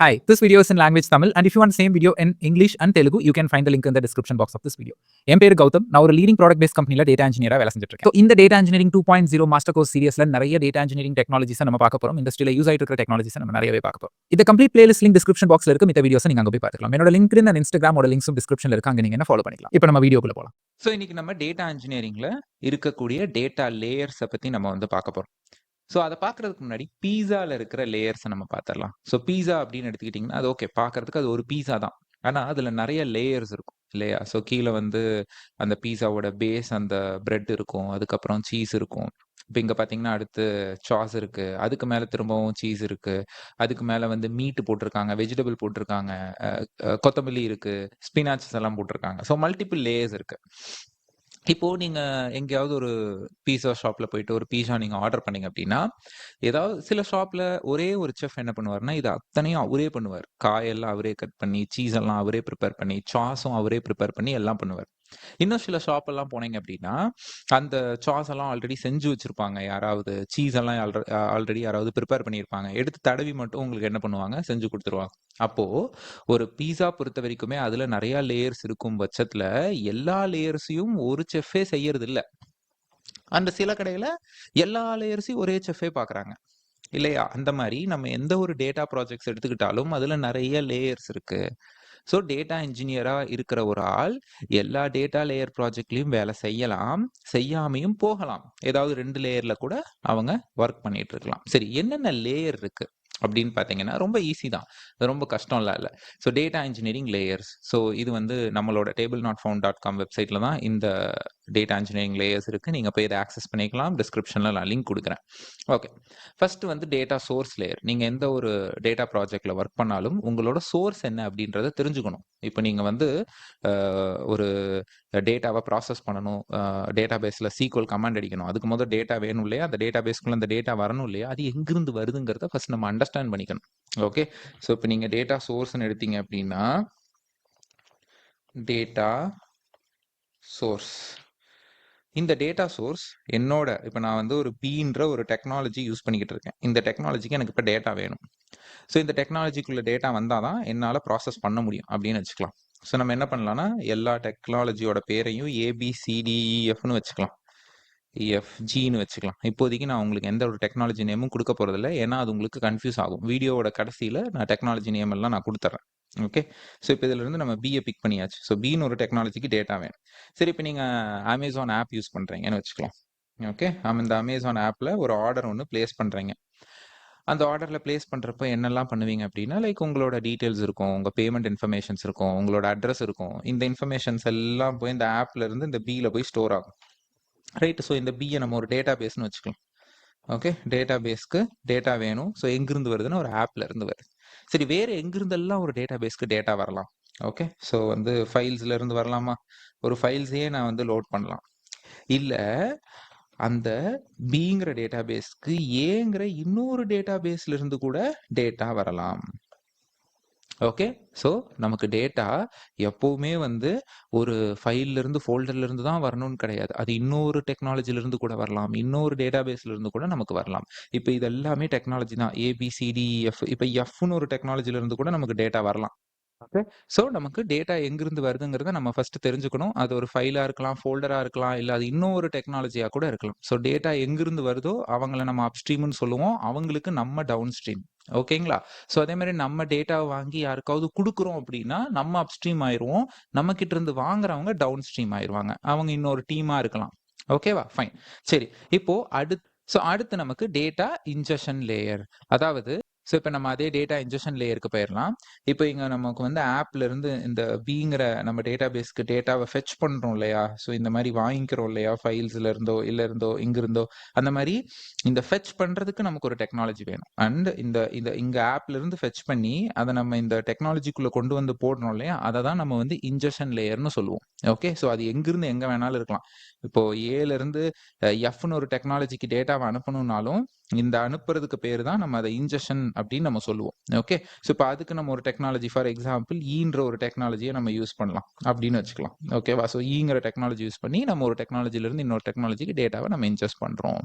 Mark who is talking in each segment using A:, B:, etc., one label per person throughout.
A: Hi, this video is in language Tamil, and if you want the same video in English and Telugu, you can find the link in the description box of this video. என் பேரு கௌதம். நான் ஒரு leading product based கம்பெனியில் data இன்ஜினியராக வேலை செஞ்சுட்டு இருக்கேன். இந்த data engineering 2.0 master course சீரியஸ்ல நிறைய டேட்டா இன்ஜினியரிங் டெக்னாலஜிஸ் நம்ம பார்க்க போறோம். இண்டஸ்ட்ரியில் யூஸ் ஆயிட்டு இருக்கிற டெக்னாலஜிஸ் நம்ம நிறையவே பார்க்க போறோம். இந்த கம்ப்ளீட் பிளேலிஸ்ட் லிங்க் டிஸ்கிரிப்ஷன் பாக்ஸ்ல இருக்கு. இந்த வீடியோஸ் நீங்க அங்க போய் பார்த்துக்கலாம். என்னோட லிங்க்டின் அண்ட் இன்ஸ்டாகிராமோட லிங்க்ஸும் டிஸ்கிரிப்ஷன்ல இருக்கு. அங்க நீங்க என்ன ஃபாலோ பண்ணிக்கலாம். இப்போ நம்ம வீடியோக்குள்ள போலாம். ஸோ இன்னைக்கு நம்ம டேட்டா இன்ஜினியரிங்ல இருக்கக்கூடிய டேட்டா லேயர்ஸை பத்தி நம்ம வந்து பார்க்க போறோம். ஸோ அதை பார்க்கறதுக்கு முன்னாடி பீஸாவில் இருக்கிற லேயர்ஸை நம்ம பார்த்துடலாம். ஸோ பீஸா அப்படின்னு எடுத்துக்கிட்டிங்கன்னா அது ஓகே, பார்க்கறதுக்கு அது ஒரு பீஸா தான். ஆனால் அதில் நிறைய லேயர்ஸ் இருக்கும் இல்லையா? ஸோ கீழே வந்து அந்த பீஸாவோட பேஸ் அந்த பிரெட் இருக்கும், அதுக்கப்புறம் சீஸ் இருக்கும். இப்போ இங்கே பார்த்தீங்கன்னா அடுத்து சாஸ் இருக்கு, அதுக்கு மேலே திரும்பவும் சீஸ் இருக்கு, அதுக்கு மேலே வந்து மீட் போட்டிருக்காங்க, வெஜிடபிள் போட்டிருக்காங்க, கொத்தமல்லி இருக்கு, ஸ்பினாச்சஸ் எல்லாம் போட்டிருக்காங்க. ஸோ மல்டிபிள் லேயர்ஸ் இருக்கு. இப்போ நீங்க எங்கேயாவது ஒரு பீஸா ஷாப்ல போயிட்டு ஒரு பீஸா நீங்க ஆர்டர் பண்ணீங்க அப்படின்னா, ஏதாவது சில ஷாப்ல ஒரே ஒரு செஃப் என்ன பண்ணுவாருன்னா, இது அத்தனையும் அவரே பண்ணுவார். காயெல்லாம் அவரே கட் பண்ணி, சீஸ் எல்லாம் அவரே ப்ரிப்பேர் பண்ணி, சாஸும் அவரே ப்ரிப்பேர் பண்ணி எல்லாம் பண்ணுவார். இன்னும் சில ஷாப் எல்லாம் போனீங்க அப்படின்னா, அந்த சாஸ் எல்லாம் ஆல்ரெடி செஞ்சு வச்சிருப்பாங்க. யாராவது சீஸ் எல்லாம் ஆல்ரெடி யாராவது ப்ரிப்பேர் பண்ணியிருப்பாங்க. எடுத்து தடவி மட்டும் உங்களுக்கு என்ன பண்ணுவாங்க, செஞ்சு கொடுத்துருவாங்க. அப்போ ஒரு பீஸா பொறுத்த வரைக்குமே அதுல நிறைய லேயர்ஸ் இருக்கும் பட்சத்துல எல்லா லேயர்ஸையும் ஒரு செஃப்பே செய்யறது இல்ல. அந்த சில கடையில எல்லா லேயர்ஸையும் ஒரே செஃப்பே பாக்குறாங்க இல்லையா? அந்த மாதிரி நம்ம எந்த ஒரு டேட்டா ப்ராஜெக்ட்ஸ் எடுத்துக்கிட்டாலும் அதுல நிறைய லேயர்ஸ் இருக்கு. ஸோ டேட்டா இன்ஜினியரா இருக்கிற ஒரு ஆள் எல்லா டேட்டா லேயர் ப்ராஜெக்ட்லயும் வேலை செய்யலாம், செய்யாமையும் போகலாம். ஏதாவது 2 லேயர்ல கூட அவங்க ஒர்க் பண்ணிட்டு இருக்கலாம். சரி, என்னென்ன லேயர் இருக்கு அப்படின்னு பார்த்தீங்கன்னா ரொம்ப ஈஸி தான், ரொம்ப கஷ்டம்லாம் இல்லை. So data engineering layers. So இது வந்து நம்மளோட tablenotfound.com வெப்சைட்டில் தான் இந்த டேட்டா இன்ஜினியரிங் லேயர்ஸ் இருக்குது. நீங்கள் போய் இதை ஆக்சஸ் பண்ணிக்கலாம். டிஸ்கிரிப்ஷனில் நான் லிங்க் கொடுக்குறேன். ஓகே, ஃபஸ்ட்டு வந்து டேட்டா சோர்ஸ் லேயர். நீங்கள் எந்த ஒரு டேட்டா ப்ராஜெக்டில் ஒர்க் பண்ணாலும் உங்களோட சோர்ஸ் என்ன அப்படின்றத தெரிஞ்சுக்கணும். இப்போ நீங்கள் வந்து ஒரு டேட்டாவை ப்ராசஸ் பண்ணணும், டேட்டா பேஸில் SQL கமாண்ட் அடிக்கணும். அதுக்கு முதல் டேட்டா வேணும் இல்லையா? அந்த டேட்டா பேஸ்க்குள்ள அந்த டேட்டா வரணும் இல்லையா? அது எங்கிருந்து வருதுங்கிறத ஃபர்ஸ்ட் நம்ம அண்டர்ஸ்டாண்ட் பண்ணிக்கணும். ஓகே, ஸோ இப்போ நீங்கள் டேட்டா சோர்ஸ்ன்னு எடுத்தீங்க அப்படின்னா, டேட்டா சோர்ஸ், இந்த டேட்டா சோர்ஸ் என்னோட இப்போ நான் வந்து ஒரு பீன்ற ஒரு டெக்னாலஜி யூஸ் பண்ணிக்கிட்டு இருக்கேன். இந்த டெக்னாலஜிக்கு எனக்கு இப்போ டேட்டா வேணும். ஸோ இந்த டெக்னாலஜிக்குள்ள டேட்டா வந்தால் தான் என்னால் ப்ராசஸ் பண்ண முடியும் அப்படின்னு வச்சுக்கலாம். ஸோ நம்ம என்ன பண்ணலாம்னா எல்லா டெக்னாலஜியோட பேரையும் ABCDEFன்னு வச்சுக்கலாம், EFGன்னு வச்சுக்கலாம். இப்போதைக்கு நான் உங்களுக்கு எந்த ஒரு டெக்னாலஜி நேமும் கொடுக்க போகிறதில்ல, ஏன்னா அது உங்களுக்கு கன்ஃபியூஸ் ஆகும். வீடியோவோட கடைசியில் நான் டெக்னாலஜி நேம் எல்லாம் நான் கொடுத்துட்றேன். ஓகே, ஸோ இப்போ இதில் இருந்து நம்ம பியை பிக் பண்ணியாச்சு. ஸோ பின்னு ஒரு டெக்னாலஜிக்கு டேட்டா வேணும். சரி, இப்போ நீங்கள் அமேசான் ஆப் யூஸ் பண்ணுறீங்கன்னு வச்சுக்கலாம். ஓகே, இந்த அமேசான் ஆப்பில் ஒரு ஆர்டர் ஒன்று பிளேஸ் பண்ணுறீங்க. அந்த ஆர்டரில் பிளேஸ் பண்ணுறப்ப என்னெல்லாம் பண்ணுவீங்க அப்படின்னா, லைக் உங்களோட டீட்டெயில்ஸ் இருக்கும், உங்கள் பேமெண்ட் இன்ஃபர்மேஷன்ஸ் இருக்கும், உங்களோட அட்ரஸ் இருக்கும். இந்த இன்ஃபர்மேஷன்ஸ் எல்லாம் போய் இந்த ஆப்ல இருந்து இந்த பியில் போய் ஸ்டோர் ஆகும். ரைட், ஸோ இந்த பியை நம்ம ஒரு டேட்டா பேஸ்னு வச்சுக்கலாம். ஓகே, டேட்டா பேஸ்க்கு டேட்டா வேணும். ஸோ எங்கிருந்து வருதுன்னா ஒரு ஆப்ல இருந்து வருது. சரி, வேற எங்கிருந்தெல்லாம் ஒரு டேட்டா பேஸ்க்கு டேட்டா வரலாம்? ஓகே, ஸோ வந்து ஃபைல்ஸ்ல இருந்து வரலாமா? ஒரு ஃபைல்ஸையே நான் வந்து லோட் பண்ணலாம். இல்லை அந்த பிங்கிற டேட்டா பேஸ்க்கு ஏங்கிற இன்னொரு டேட்டா பேஸ்ல இருந்து கூட டேட்டா வரலாம். ஓகே, ஸோ நமக்கு டேட்டா எப்பவுமே வந்து ஒரு ஃபைல்ல இருந்து ஃபோல்டர்ல இருந்து தான் வரணும்னு கிடையாது. அது இன்னொரு டெக்னாலஜில இருந்து கூட வரலாம், இன்னொரு டேட்டா பேஸ்ல இருந்து கூட நமக்கு வரலாம். இப்போ இது எல்லாமே டெக்னாலஜி தான், ABCDEF. இப்போ எஃப்னு ஒரு டெக்னாலஜில இருந்து கூட நமக்கு டேட்டா வரலாம். ஓகே, ஸோ நமக்கு டேட்டா எங்கிருந்து வருதுங்கிறத நம்ம ஃபர்ஸ்ட் தெரிஞ்சுக்கணும். அது ஒரு ஃபைலாக இருக்கலாம், ஃபோல்டராக இருக்கலாம், இல்லை அது இன்னொரு டெக்னாலஜியாக கூட இருக்கலாம். ஸோ டேட்டா எங்கிருந்து வருதோ அவங்கள நம்ம அப்ஸ்ட்ரீம்னு சொல்லுவோம், அவங்களுக்கு நம்ம டவுன் ஸ்ட்ரீம். ஓகேங்களா? ஸோ அதே மாதிரி நம்ம டேட்டாவை வாங்கி யாருக்காவது கொடுக்குறோம் அப்படின்னா நம்ம அப்ஸ்ட்ரீம் ஆயிடுவோம், நம்ம கிட்ட இருந்து வாங்குறவங்க டவுன் ஸ்ட்ரீம் ஆயிடுவாங்க. அவங்க இன்னொரு டீமாக இருக்கலாம். ஓகேவா? ஃபைன். சரி, இப்போ அடுத்து நமக்கு டேட்டா இன்ஜெக்ஷன் லேயர். அதாவது ஸோ இப்போ நம்ம அதே டேட்டா இன்ஜெக்ஷன் லேயருக்கு போயிடலாம். இப்போ இங்கே நமக்கு வந்து ஆப்ல இருந்து இந்த பிங்கிற நம்ம டேட்டா பேஸ்க்கு டேட்டாவை ஃபெச் பண்ணுறோம் இல்லையா? ஸோ இந்த மாதிரி வாங்கிக்கிறோம் இல்லையா? ஃபைல்ஸ்ல இருந்தோ இல்லை இருந்தோ இங்கிருந்தோ, அந்த மாதிரி இந்த ஃபெச் பண்ணுறதுக்கு நமக்கு ஒரு டெக்னாலஜி வேணும். அண்ட் இந்த இந்த இங்கே ஆப்ல இருந்து ஃபெச் பண்ணி அதை நம்ம இந்த டெக்னாலஜிக்குள்ளே கொண்டு வந்து போடுறோம் இல்லையா? அதை தான் நம்ம வந்து இன்ஜெக்ஷன் லேயர்னு சொல்லுவோம். ஓகே, ஸோ அது எங்கிருந்து எங்கே வேணாலும் இருக்கலாம். இப்போ ஏல இருந்து எஃப்னு ஒரு டெக்னாலஜிக்கு டேட்டாவை அனுப்பணும்னாலும் இந்த அனுப்புறதுக்கு பேர் தான் நம்ம அதை இன்ஜெக்ஷன் அப்படின்னு நம்ம சொல்லுவோம். ஓகே, ஸோ இப்போ அதுக்கு நம்ம ஒரு டெக்னாலஜி, ஃபார் எக்ஸாம்பிள் ஈன்ற ஒரு டெக்னாலஜியை நம்ம யூஸ் பண்ணலாம் அப்படின்னு வச்சுக்கலாம். ஓகேவா? ஸோ ஈங்கிற டெக்னாலஜி யூஸ் பண்ணி நம்ம ஒரு டெக்னாலஜில இருந்து இன்னொரு டெக்னாலஜிக்கு டேட்டாவை நம்ம இன்ஜெஸ்ட் பண்றோம்.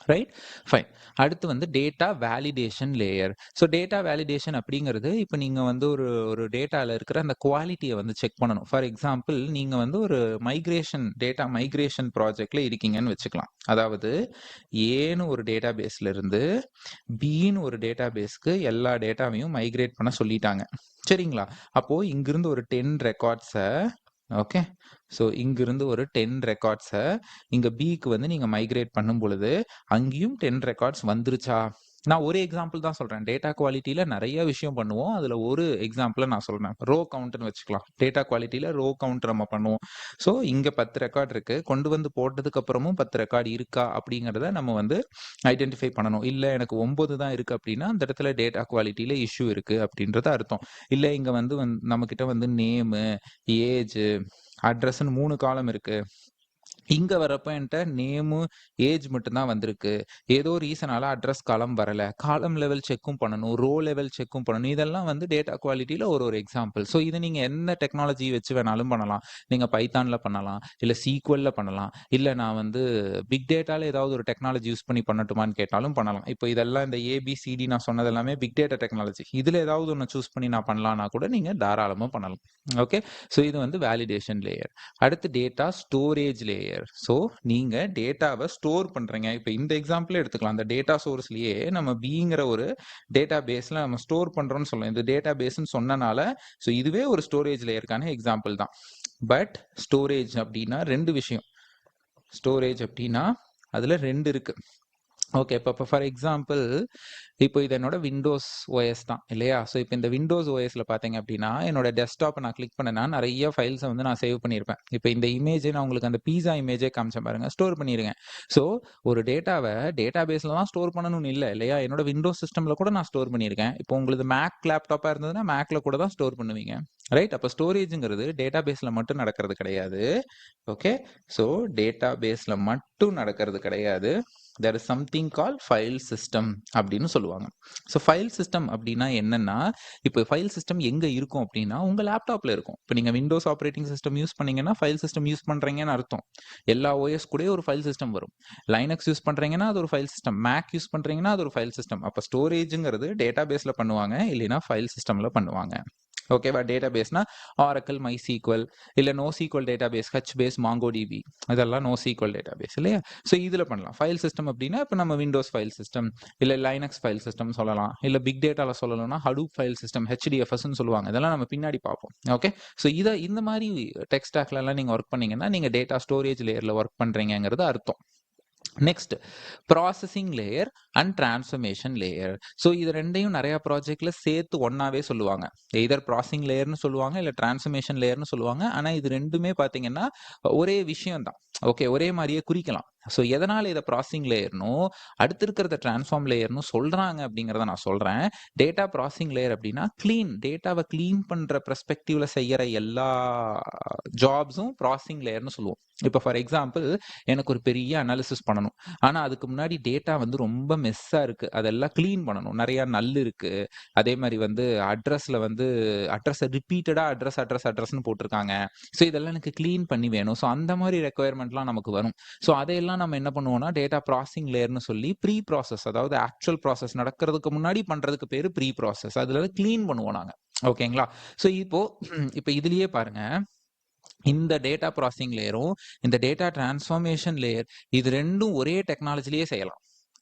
A: ரைட்? ஃபைன். அடுத்து வந்து data validation layer. So data validation அப்படிங்கிறது இப்போ நீங்கள் வந்து ஒரு ஒரு டேட்டாவில் இருக்கிற அந்த குவாலிட்டியை வந்து செக் பண்ணணும். ஃபார் எக்ஸாம்பிள் நீங்கள் வந்து ஒரு டேட்டா மைக்ரேஷன் ப்ராஜெக்டில் இருக்கீங்கன்னு வச்சுக்கலாம். அதாவது ஏன்னு ஒரு டேட்டா பேஸ்ல இருந்து பின்னு ஒரு டேட்டா பேஸ்க்கு எல்லா டேட்டாவையும் மைக்ரேட் பண்ண சொல்லிட்டாங்க. சரிங்களா? அப்போது இங்கிருந்து ஒரு 10 ரெக்கார்ட்ஸை ஓகே, ஸோ இங்கிருந்து ஒரு 10 ரெக்கார்ட்ஸை இங்கே பிக்கு வந்து நீங்கள் மைக்ரேட் பண்ணும் பொழுது அங்கேயும் 10 ரெக்கார்ட்ஸ் வந்துருச்சா? நான் ஒரு எக்ஸாம்பிள் தான் சொல்கிறேன். டேட்டா குவாலிட்டியில் நிறைய விஷயம் பண்ணுவோம். அதில் ஒரு எக்ஸாம்பிளை நான் சொல்கிறேன். ரோ கவுண்ட்னு வச்சுக்கலாம். டேட்டா குவாலிட்டியில் ரோ கவுண்ட் நம்ம பண்ணுவோம். ஸோ இங்கே 10 ரெக்கார்ட் இருக்குது. கொண்டு வந்து போட்டதுக்கு அப்புறமும் 10 ரெக்கார்டு இருக்கா அப்படிங்கிறத நம்ம வந்து ஐடென்டிஃபை பண்ணணும். இல்லை எனக்கு 9 தான் இருக்குது அப்படின்னா அந்த இடத்துல டேட்டா குவாலிட்டியில் இஷ்யூ இருக்குது அப்படின்றது அர்த்தம். இல்லை இங்கே வந்து நம்மக்கிட்ட வந்து நேமு, ஏஜ், அட்ரஸ்ன்னு 3 காலம் இருக்கு. இங்க வரப்ப என்கிட்ட நேமு, ஏஜ் மட்டும்தான் வந்திருக்கு. ஏதோ ரீசனால அட்ரஸ் காலம் வரல. காலம் லெவல் செக்கும் பண்ணணும், ரோ லெவல் செக்கும் பண்ணணும். இதெல்லாம் வந்து டேட்டா குவாலிட்டியில ஒரு எக்ஸாம்பிள். ஸோ இது நீங்க என்ன டெக்னாலஜி வச்சு வேணாலும் பண்ணலாம். நீங்க பைத்தான்ல பண்ணலாம், இல்ல சீக்வல்ல பண்ணலாம், இல்ல நான் வந்து பிக் டேட்டால ஏதாவது ஒரு டெக்னாலஜி யூஸ் பண்ணி பண்ணட்டுமான்னு கேட்டாலும் பண்ணலாம். இப்போ இதெல்லாம் இந்த ஏபிசிடி நான் சொன்னது எல்லாமே பிக் டேட்டா டெக்னாலஜி. இதுல ஏதாவது ஒன்று சூஸ் பண்ணி நான் பண்ணலாம்னா கூட நீங்க தாராளமா பண்ணலாம். ஓகே, ஸோ இது வந்து வேலிடேஷன் லேயர். அடுத்து டேட்டா ஸ்டோரேஜ் லேயர். ஸோ நீங்க டேட்டாவை ஸ்டோர் பண்றீங்க. இப்போ இந்த எக்ஸாம்பிள் எடுத்துக்கலாம். அந்த டேட்டா சோர்ஸ்லயே நம்ம பிங்கிற ஒரு டேட்டா பேஸ்ல நம்ம ஸ்டோர் பண்றோம்னு சொல்லலாம். இந்த டேட்டா பேஸ்ன்னு சொன்னனால ஸோ இதுவே ஒரு ஸ்டோரேஜ் லேயருக்கான எக்ஸாம்பிள் தான். பட் ஸ்டோரேஜ் அப்படின்னா 2 விஷயம். ஸ்டோரேஜ் அப்படின்னா அதுல 2 இருக்கு. ஓகே, இப்போ ஃபார் எக்ஸாம்பிள் இப்போ இது என்னோட விண்டோஸ் ஓஎஸ் தான் இல்லையா? ஸோ இப்போ இந்த விண்டோஸ் ஓஎஸ்ல பார்த்தீங்க அப்படின்னா என்னோட டெஸ்க்டாப்பை நான் கிளிக் பண்ணேன்னா நிறைய ஃபைல்ஸை வந்து நான் சேவ் பண்ணியிருப்பேன். இப்போ இந்த இமேஜை நான் உங்களுக்கு அந்த பீஸா இமேஜே காமிச்சேன் பாருங்க, ஸ்டோர் பண்ணிடுங்க. ஸோ ஒரு டேட்டாவை டேட்டா பேஸில் தான் ஸ்டோர் பண்ணணும்னு இல்லை இல்லையா? என்னோட விண்டோஸ் சிஸ்டமில் கூட நான் ஸ்டோர் பண்ணியிருக்கேன். இப்போ உங்களுக்கு மேக் லேப்டாப்பாக இருந்ததுன்னா மேக்கில் கூட தான் ஸ்டோர் பண்ணுவீங்க. ரைட்? அப்போ ஸ்டோரேஜுங்கிறது டேட்டா பேஸில் மட்டும் நடக்கிறது கிடையாது. ஓகே, ஸோ டேட்டா பேஸில் மட்டும் நடக்கிறது கிடையாது. there is something called file system அப்படின்னு சொல்லுவாங்க. ஸோ ஃபைல் சிஸ்டம் அப்படின்னா என்னன்னா, இப்போ ஃபைல் சிஸ்டம் எங்க இருக்கும் அப்படின்னா உங்க லேப்டாப்ல இருக்கும். இப்போ நீங்க விண்டோஸ் ஆப்ரேட்டிங் சிஸ்டம் யூஸ் பண்ணீங்கன்னா ஃபைல் சிஸ்டம் யூஸ் பண்றீங்கன்னு அர்த்தம். எல்லா ஓஎஸ் கூட ஒரு ஃபைல் சிஸ்டம் வரும். லைனக்ஸ் யூஸ் பண்றீங்கன்னா அது ஒரு ஃபைல் சிஸ்டம், மேக் யூஸ் பண்றீங்கன்னா அது ஒரு ஃபைல் சிஸ்டம். அப்போ ஸ்டோரேஜுங்கிறது டேட்டா பேஸ்ல பண்ணுவாங்க, இல்லைன்னா ஃபைல் சிஸ்டம்ல பண்ணுவாங்க. ஓகேவா? டேட்டா பேஸ்னா ஆரக்கிள், மை சீக்வல், இல்லை NoSQL database, HBase, MongoDB, இதெல்லாம் நோ சீக்வல் டேட்டா பேஸ் இல்லையா? ஸோ இதில் பண்ணலாம். ஃபைல் சிஸ்டம் அப்படின்னா இப்போ நம்ம விண்டோஸ் ஃபைல் சிஸ்டம், இல்லை லைனக்ஸ் ஃபைல் சிஸ்டம் சொல்லலாம், இல்லை பிக் டேட்டாவில் சொல்லணும்னா ஹடூப் ஃபைல் சிஸ்டம், ஹெச்டிஎஃப்எஸ்ன்னு சொல்லுவாங்க. இதெல்லாம் நம்ம பின்னாடி பார்ப்போம். ஓகே, ஸோ இந்த மாதிரி டெக் ஸ்டாக்லலாம் நீங்கள் ஒர்க் பண்ணீங்கன்னா நீங்கள் டேட்டா ஸ்டோரேஜ் லேயரில் ஒர்க் பண்ணுறீங்கிறது அர்த்தம். Next processing layer and transformation layer. So இது ரெண்டையும் நிறைய ப்ராஜெக்ட்ல சேர்த்து ஒன்னாவே சொல்லுவாங்க. எதர் ப்ராசஸிங் லேயர்னு சொல்லுவாங்க, இல்லை டிரான்ஸ்ஃபர்மேஷன் லேயர்னு சொல்லுவாங்க. ஆனால் இது ரெண்டுமே பார்த்தீங்கன்னா ஒரே விஷயம் தான். ஓகே, ஒரே மாதிரியே குறிக்கலாம். ஸோ எதனால இதை ப்ராசஸிங் லேயர்னும் அடுத்து இருக்கிறத டிரான்ஸ்ஃபார்ம் லேயர்னு சொல்றாங்க அப்படிங்கிறத நான் சொல்றேன். டேட்டா ப்ராசஸிங் லேயர் அப்படின்னா டேட்டாவை கிளீன் பண்ற பெர்ஸ்பெக்டிவ்ல செய்யற எல்லா ஜாப்ஸும் ப்ராசஸிங் லேயர்னு சொல்லுவோம். இப்போ ஃபார் எக்ஸாம்பிள் எனக்கு ஒரு பெரிய அனாலிசிஸ் பண்ணணும், ஆனால் அதுக்கு முன்னாடி டேட்டா வந்து ரொம்ப மெஸ்ஸாக இருக்குது, அதெல்லாம் க்ளீன் பண்ணணும். நிறையா நல் இருக்குது. அதே மாதிரி வந்து அட்ரஸை ரிப்பீட்டடாக அட்ரஸ்ன்னு போட்டிருக்காங்க. ஸோ இதெல்லாம் எனக்கு க்ளீன் பண்ணி வேணும். ஸோ அந்த மாதிரி ரெக்குயர்மெண்ட்லாம் நமக்கு வரும். ஸோ அதையெல்லாம் நம்ம என்ன பண்ணுவோம்னா டேட்டா ப்ராசஸிங் லேயர்னு சொல்லி ப்ரீ ப்ராசஸ், அதாவது ஆக்சுவல் ப்ராசஸ் நடக்கிறதுக்கு முன்னாடி பண்ணுறதுக்கு பேர் ப்ரீ ப்ராசஸ். அதில் க்ளீன் பண்ணுவோம் நாங்கள். ஓகேங்களா? ஸோ இப்போ இதுலேயே பாருங்க, இந்த டேட்டா ப்ராசஸிங் லேயரும் இந்த டேட்டா டிரான்ஸ்ஃபார்மேஷன் லேயர் இது ரெண்டும் ஒரே டெக்னாலஜிலேயே செய்யலாம்.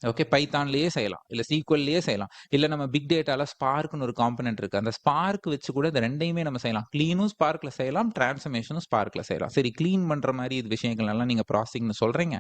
A: ஓகே, பைத்தான்லேயே செய்யலாம், இல்லை சீக்வல்லையே செய்யலாம், இல்லை நம்ம பிக் டேட்டால ஸ்பார்க்னு ஒரு காம்பனன்ட் இருக்கு, அந்த ஸ்பார்க் வச்சு கூட இந்த ரெண்டையுமே நம்ம செய்யலாம். க்ளீனும் ஸ்பார்க்ல செய்யலாம், டிரான்ஸ்ஃபர்மேஷனும் ஸ்பார்க்ல செய்யலாம். சரி, க்ளீன் பண்ற மாதிரி இது விஷயங்கள் எல்லாம் நீங்க ப்ராசஸிங்னு சொல்றீங்க.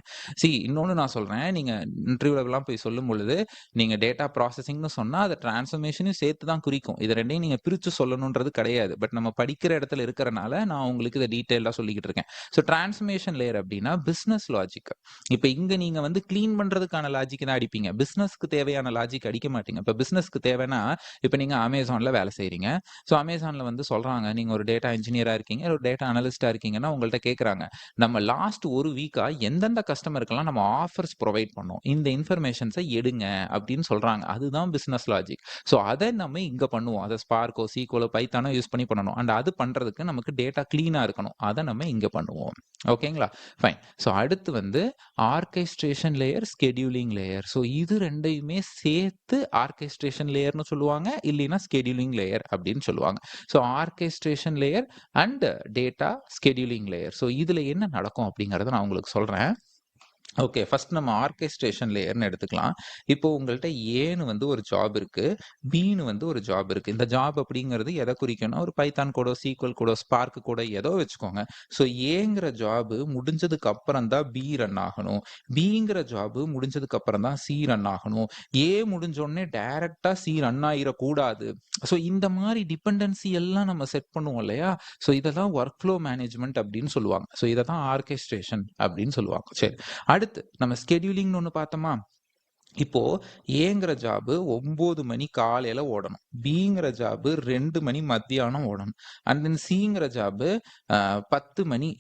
A: இன்னொன்று நான் சொல்றேன், நீங்க இன்டர்வியூலாம் போய் சொல்லும் பொழுது நீங்க டேட்டா ப்ராசஸிங்னு சொன்னா அதை டிரான்ஸ்ஃபர்மேஷனையும் சேர்த்து தான் குறிக்கும். இது ரெண்டையும் நீங்க பிரிச்சு சொல்லணுன்றது கிடையாது. பட் நம்ம படிக்கிற இடத்துல இருக்கிறனால நான் உங்களுக்கு இதை டீட்டெயிலாக சொல்லிக்கிட்டு இருக்கேன். ஸோ டிரான்ஸ்ஃபர்மேஷன் லேயர் அப்படின்னா பிஸ்னஸ் லாஜிக். இப்போ இங்க நீங்க வந்து க்ளீன் பண்றதுக்கான லாஜிக் தான் அடிப்பீங்க. பிசினஸ்க்கு தேவையான லாஜிக் அடிக்க மாட்டீங்க. இப்ப பிசினஸ்க்கு தேவைன்னா, இப்ப நீங்க Amazonல வேலை செய்றீங்க. ஸோ Amazonல வந்து சொல்றாங்க, நீங்க ஒரு டேட்டா இன்ஜினியரா இருக்கீங்க, ஒரு டேட்டா அனலிஸ்ட்டா இருக்கீங்கன்னா, உங்கள்ட்ட கேட்கறாங்க. நம்ம லாஸ்ட் 1 வீக்கா எந்தெந்த கஸ்டமருக்கெல்லாம் நம்ம ஆஃபர்ஸ் புரொவைட் பண்ணோம். இந்த இன்ஃபர்மேஷன்ஸ எடுங்க அப்படின்னு சொல்றாங்க. அதுதான் பிசினஸ் லாஜிக். ஸோ அத நம்ம இங்க பண்ணுவோம். அத Sparkஓ, SQLஓ, Pythonஓ யூஸ் பண்ணி பண்ணணும். அண்ட் அது பண்றதுக்கு நமக்கு டேட்டா கிளீனா இருக்கணும். அத நம்ம இங்க பண்ணுவோம். ஓகேங்களா? ஃபைன். ஸோ அடுத்து வந்து ஆர்கெஸ்ட்ரேஷன் லேயர், ஸ்கெட்யூலிங் லேயர். ஸோ இது 2யுமே சேர்த்து ஆர்கெஸ்ட்ரேஷன் லேயர்னு சொல்லுவாங்க. இல்லைன்னா ஸ்கெட்யூலிங் லேயர் அப்படின்னு சொல்லுவாங்க. So orchestration layer and data scheduling layer. So இதுல என்ன நடக்கும் அப்படிங்கறத நான் உங்களுக்கு சொல்றேன். ஓகே, ஃபர்ஸ்ட் நம்ம ஆர்கெஸ்ட்ரேஷன் லேயர்னு எடுத்துக்கலாம். இப்போ உங்கள்ட்ட ஏன்னு வந்து ஒரு ஜாப் இருக்கு, பின்னு வந்து ஒரு ஜாப் இருக்கு. இந்த ஜாப் அப்படிங்கிறது எதை குறிக்கும்னா ஒரு பைத்தான் கோடோ, சீக்வல் கோடோ, ஸ்பார்க் கோடோ ஏதோ வச்சுக்கோங்க. ஸோ ஏங்கிற ஜாப் முடிஞ்சதுக்கு அப்புறம் தான் பி ரன் ஆகணும். பிங்கிற ஜாப் முடிஞ்சதுக்கு அப்புறம் தான் சி ரன் ஆகணும். ஏ முடிஞ்ச உடனே டைரக்டா சி ரன் ஆயிடக்கூடாது. ஸோ இந்த மாதிரி டிபெண்டன்சி எல்லாம் நம்ம செட் பண்ணுவோம் இல்லையா? ஸோ இதெல்லாம் ஒர்க் ஃப்ளோ மேனேஜ்மெண்ட் அப்படின்னு சொல்லுவாங்க. ஸோ இதை தான் ஆர்கெஸ்ட்ரேஷன் அப்படின்னு சொல்லுவாங்க. சரி, அடுத்து நம்ம ஸ்கெட்யூலிங்னு ஒண்ணு பார்த்தோமா? இப்போ ஏங்கிற ஜாப் 9 மணி காலையில ஓடணும். பிங்கிற ஜாப் 2 மணி மத்தியானம் ஓடணும். அண்ட் தென் சிங்கிற ஜாப் 10 மணி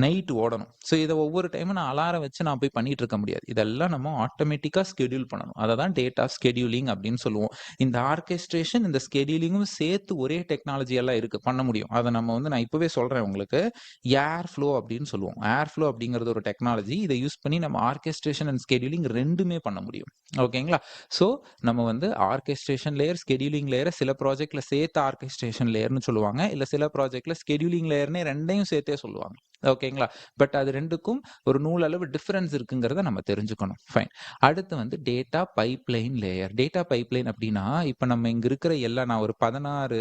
A: நைட் ஓடணும். ஸோ இதை ஒவ்வொரு டைமும் நான் அலாரம் வச்சு நான் போய் பண்ணிட்டு இருக்க முடியாது. இதெல்லாம் நம்ம ஆட்டோமேட்டிக்கா ஸ்கெடியூல் பண்ணணும். அதை தான் டேட்டா ஸ்கெடியூலிங் அப்படின்னு சொல்லுவோம். இந்த ஆர்கெஸ்ட்ரேஷன், இந்த ஸ்கெடியூலிங்கும் சேர்த்து ஒரே டெக்னாலஜி எல்லாம் இருக்கு, பண்ண முடியும். அதை நம்ம வந்து நான் இப்பவே சொல்றேன் உங்களுக்கு. ஏர் ஃப்ளோ அப்படின்னு சொல்லுவோம். ஏர் ஃப்ளோ அப்படிங்கிறது ஒரு டெக்னாலஜி. இதை யூஸ் பண்ணி நம்ம ஆர்கெஸ்ட்ரேஷன் அண்ட் ஸ்கெடியூலிங் ரெண்டுமே பண்ண முடியும். ஓகேங்களா? ஸோ நம்ம வந்து ஆர்கெஸ்ட்ரேஷன் லேயர், ஸ்கெடியூலிங் லேயரை சில ப்ராஜெக்ட்ல சேர்த்து ஆர்கெஸ்ட்ரேஷன் லேயர்னு சொல்லுவாங்க. இல்ல சில ப்ராஜெக்ட்ல ஸ்கெடியூலிங் லேயர்னே ரெண்டையும் சேர்த்தே சொல்லுவாங்க. ஓகேங்களா? பட் அது ரெண்டுக்கும் ஒரு நூலளவு டிஃபரன்ஸ் இருக்குங்கிறத நம்ம தெரிஞ்சுக்கணும். ஃபைன். அடுத்து வந்து data pipeline layer. Data pipeline அப்படின்னா, இப்ப நம்ம இங்க இருக்கிற நான் ஒரு 16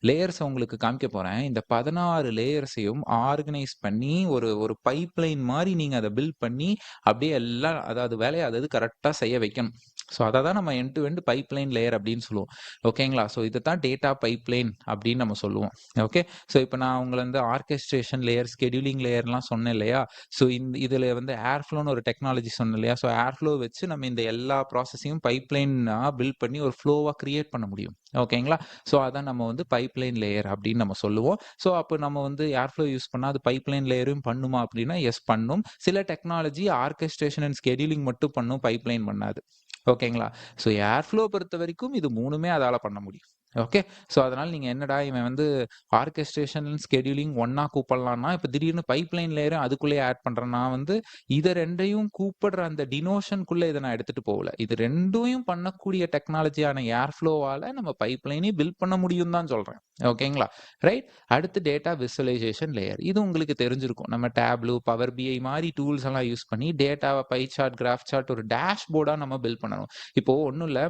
A: லேயர்ஸ் உங்களுக்கு காமிக்க போறேன். இந்த 16 லேயர்ஸையும் ஆர்கனைஸ் பண்ணி ஒரு ஒரு பைப்லைன் மாதிரி நீங்க அதை பில்ட் பண்ணி அப்படியே எல்லாம் அதாவது வேலையை அதாவது கரெக்டா செய்ய வைக்கணும். ஸோ அதை தான் நம்ம end to end pipeline layer அப்படின்னு சொல்லுவோம். ஓகேங்களா? ஸோ இதை தான் டேட்டா பைப்லைன் அப்படின்னு நம்ம சொல்லுவோம். ஓகே, ஸோ இப்போ நான் உங்களை வந்து ஆர்கெஸ்ட்ரேஷன் லேயர், ஸ்கெடியூலிங் லேயர்லாம் சொன்னேன் இல்லையா? ஸோ இதில் வந்து ஏர்ஃப்ளோன்னு ஒரு டெக்னாலஜி சொன்னேன் இல்லையா? ஸோ ஏர்ஃப்ளோ வச்சு நம்ம இந்த எல்லா ப்ராசஸையும் பைப்லைனாக பில்ட் பண்ணி ஒரு ஃப்ளோவாக கிரியேட் பண்ண முடியும். ஓகேங்களா? ஸோ அதான் நம்ம வந்து பைப்லைன் லேயர் அப்படின்னு நம்ம சொல்லுவோம். ஸோ அப்போ நம்ம வந்து ஏர்ஃப்ளோ யூஸ் பண்ணால் அது பைப்லைன் லேயரும் பண்ணுமா அப்படின்னா எஸ் பண்ணும். சில டெக்னாலஜி ஆர்கெஸ்ட்ரேஷன் அண்ட் ஸ்கெடியூலிங் மட்டும் பண்ணும், பைப்லைன் பண்ணாது. ஓகேங்களா? ஸோ ஏர்ஃப்ளோ பொறுத்த வரைக்கும் இது 3மே அதால பண்ண முடியும். ஓகே, ஸோ அதனால நீங்க என்னடா இவன் வந்து ஆர்கெஸ்ட்ரேஷன் ஸ்கெடியூலிங் ஒன்னா கூப்பிடலாம்னா, இப்ப திடீர்னு பைப்லைன் லேயரும் அதுக்குள்ளேயே ஆட் பண்றேன். நான் வந்து இதை ரெண்டையும் கூப்பிடுற அந்த டினோஷனுக்குள்ள இதை நான் எடுத்துட்டு போகல. இது ரெண்டையும் பண்ணக்கூடிய டெக்னாலஜியான ஏர்ஃப்ளோவால நம்ம பைப்லைனையும் பில்ட் பண்ண முடியும் தான் சொல்றேன். ஓகேங்களா? ரைட். அடுத்து டேட்டா விசுவலைசேஷன் லேயர். இது உங்களுக்கு தெரிஞ்சிருக்கும். நம்ம டேப்லூ, பவர் பிஐ மாதிரி டூல்ஸ் எல்லாம் யூஸ் பண்ணி டேட்டாவை பை சார்ட், கிராஃப் சார்ட், ஒரு டேஷ்போர்டா நம்ம பில்ட் பண்ணணும். இப்போ ஒன்றும் இல்லை,